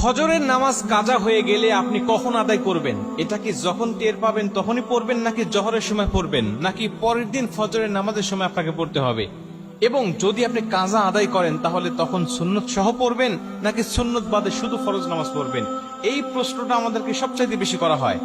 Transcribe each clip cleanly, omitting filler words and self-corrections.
ফজরের নামাজ কাজা হয়ে গেলে আপনি কখন আদায় করবেন? এটা কি যখন টের পাবেন তখনই পড়বেন, নাকি জহরের সময় পড়বেন, নাকি পরের দিন ফজরের নামাজের সময় আপনাকে পড়তে হবে? এবং যদি আপনি কাজা আদায় করেন তাহলে তখন সুন্নত সহ পড়বেন, নাকি সুন্নত বাদে শুধু ফরজ নামাজ পড়বেন? এই প্রশ্নটা আমাদেরকে সবচাইতে বেশি করা হয়।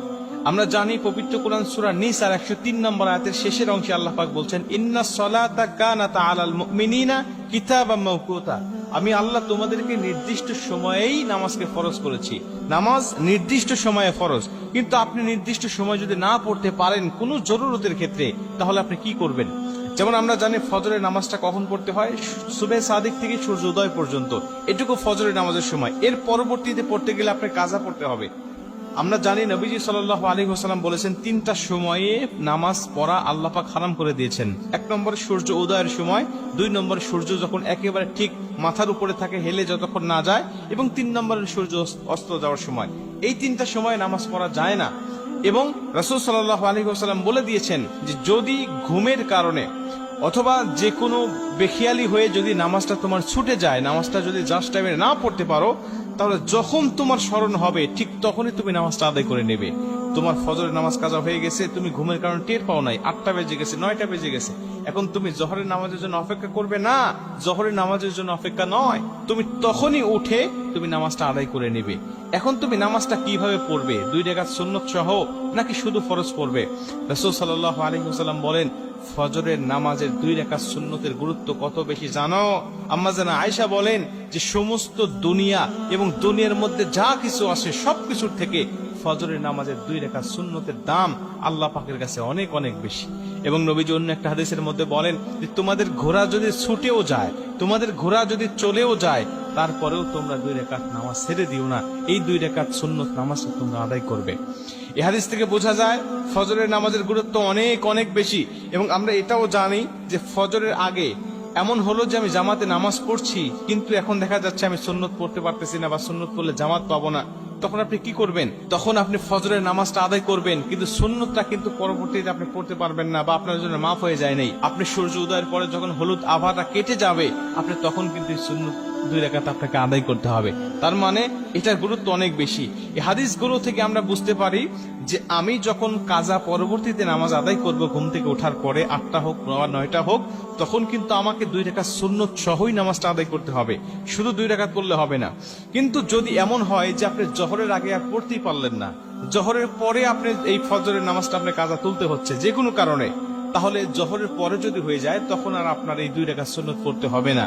আমরা জানি পবিত্র কোরআন সূরা নিসার 103 নম্বর আয়াতের শেষের অংশে আল্লাহ পাক বলছেন, ইন্নাস সালাতা কানাত আলাল মুমিনিনা কিতাবাম মাওকুতা। আমি আল্লাহ তোমাদেরকে নির্দিষ্ট সময়েই নামাজকে ফরজ করেছি। নামাজ নির্দিষ্ট সময়ে ফরজ, কিন্তু আপনি নির্দিষ্ট সময় যদি না পড়তে পারেন কোনো জরুরতের ক্ষেত্রে, তাহলে আপনি কি করবেন? যেমন আমরা জানি ফজরের নামাজটা কখন পড়তে হয়? সুবহে সাদিক থেকে সূর্য উদয় পর্যন্ত, এটুকু ফজরের নামাজের সময়। এর পরবর্তীতে পড়তে গেলে আপনার কাজা পড়তে হবে। আমরা জানি নবীজি সাল্লাল্লাহু আলাইহি ওয়াসাল্লাম বলেছেন, তিনটা সময়ে নামাজ পড়া আল্লাহ পাক হারাম করে দিয়েছেন। 1 নম্বরে সূর্য উদয়ের সময়, 2 নম্বরে সূর্য যখন একেবারে ঠিক মাথার উপরে থাকে, হেলে যতক্ষণ না যায়, এবং 3 নম্বরে সূর্য অস্ত যাওয়ার সময়। এই তিনটা সময় নামাজ পড়া যায় না। এবং রাসূল সাল্লাল্লাহু আলাইহি ওয়াসাল্লাম বলে দিয়েছেন যে যদি ঘুমের কারণে অথবা যে কোনো বেখিয়ালি হয়ে যদি নামাজটা তোমার ছুটে যায়, নামাজটা যদি জাস্ট টাইমে না পড়তে পারো, তাহলে যখন তোমার স্মরণ হবে ঠিক তখনই তুমি নামাজটা আদায় করে নেবে। তোমার ফজরের নামাজ কাজা হয়ে গেছে, তুমি ঘুমের কারণে টের পাও নাই, 8টা বেজে গেছে, 9টা বেজে গেছে, এখন তুমি জোহরের নামাজের জন্য অপেক্ষা করবে না, জোহরের নামাজের জন্য অপেক্ষা নয়, তুমি তখনই উঠে তুমি নামাজটা আদায় করে নেবে। এখন তুমি নামাজটা কিভাবে পড়বে? 2 রাকাত সুন্নত সহ নাকি শুধু ফরজ পড়বে? রাসূল সাল্লাল্লাহু আলাইহি ওয়াসাল্লাম বলেন, ফজরের নামাজের 2 রাকাত সুন্নতের গুরুত্ব কত বেশি জানো? আম্মা জানা আয়েশা বলেন যে সমস্ত দুনিয়া এবং দুনিয়ার মধ্যে যা কিছু আছে সবকিছুর থেকে ফজরের নামাজের 2 রাকাত সুন্নতের দাম আল্লাহ পাকের কাছে অনেক অনেক বেশি। এবং নবীজি অন্য একটা হাদিসের মধ্যে বলেন যে তোমাদের ঘোড়া যদি ছুটেও যায়, তোমাদের ঘোড়া যদি চলেও যায়, তারপরেও তোমরা 2 রাকাত নামাজ ছেড়ে দিও না, এই 2 রাকাত সুন্নত নামাজটা তোমরা আদায় করবে। এই হাদিস থেকে বোঝা যায় ফজরের নামাজের গুরুত্ব অনেক অনেক বেশি। এবং আমরা এটাও জানি যে ফজরের আগে এমন হলো যে আমি জামাতে নামাজ পড়ছি, কিন্তু এখন দেখা যাচ্ছে আমি সুন্নত পড়তে পারতেছি না, বা সুন্নত পড়লে জামাত পাবো না। তখন আপনি কি করবেন? তখন আপনি ফজরের নামাজটা আদায় করবেন, কিন্তু সুন্নতটা কিন্তু পরবর্তীতে আপনি পড়তে পারবেন না, বা আপনার জন্য মাফ হয়ে যায় নাই। আপনি সূর্য উদয়ের পরে যখন হলুদ আভাটা কেটে যাবে, আপনি তখন কিন্তু সুন্নত 2 রাকাত আপনাকে আদায় করতে হবে। তার মানে এটার গুরুত্ব অনেক বেশি। এই হাদিসগুলো থেকে আমরা বুঝতে পারি যে আমি যখন কাজা পরবর্তীতে নামাজ আদায় করব, ঘুম থেকে ওঠার পরে 8টা হোক বা 9টা হোক, তখন কিন্তু আমাকে 2 রাকাত সুন্নত সহই নামাজটা আদায় করতে হবে, শুধু 2 রাকাত পড়লে হবে না। কিন্তু যদি এমন হয় যে আপনি জোহরের আগে আর পড়তেই পারলেন না, জোহরের পরে আপনি এই ফজরের নামাজটা আপনি কাজা তুলতে হচ্ছে যে কোনো কারণে, তাহলে জোহরের পরে যদি হয়ে যায় তখন আর আপনার এই 2 রাকাত সুন্নত পড়তে হবে না।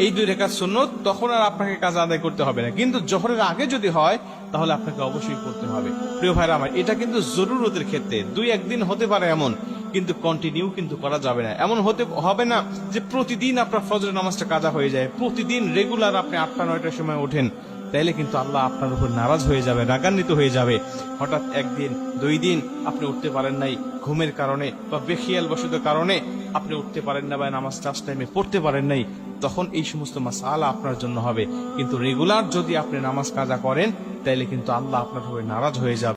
এই 2 রাকাত সুন্নত তখন আর আপনাকে কাজা আদায় করতে হবে না। কিন্তু জোহরের আগে যদি হয় তাহলে আপনাকে অবশ্যই পড়তে হবে। প্রিয় ভাইরা আমার, এটা কিন্তু জরুরতের ক্ষেত্রে 2-1 দিন হতে পারে এমন, কিন্তু কন্টিনিউ কিন্তু করা যাবে না। এমন হতে হবে না যে প্রতিদিন আপনার ফজরের নামাজটা কাজা হয়ে যায়, প্রতিদিন রেগুলার আপনি 8টা-9টার সময় ওঠেন, তাইলে কিন্তু আল্লাহ আপনার উপর নারাজ হয়ে যাবে, রাগান্বিত হয়ে যাবে। হঠাৎ 1 দিন 2 দিন আপনি উঠতে পারেন নাই, ঘুমের কারণে বা বেখিয়াল বশত কারণে আপনি উঠতে পারেন না, বা নামাজ জাস্ট টাইমে পড়তে পারেন নাই, তখন এই সমস্ত মাসালা আপনার জন্য হবে। কিন্তু রেগুলার যদি আপনি নামাজ কাজা করেন, তাইলে কিন্তু আল্লাহ আপনার উপর নারাজ হয়ে যাবে।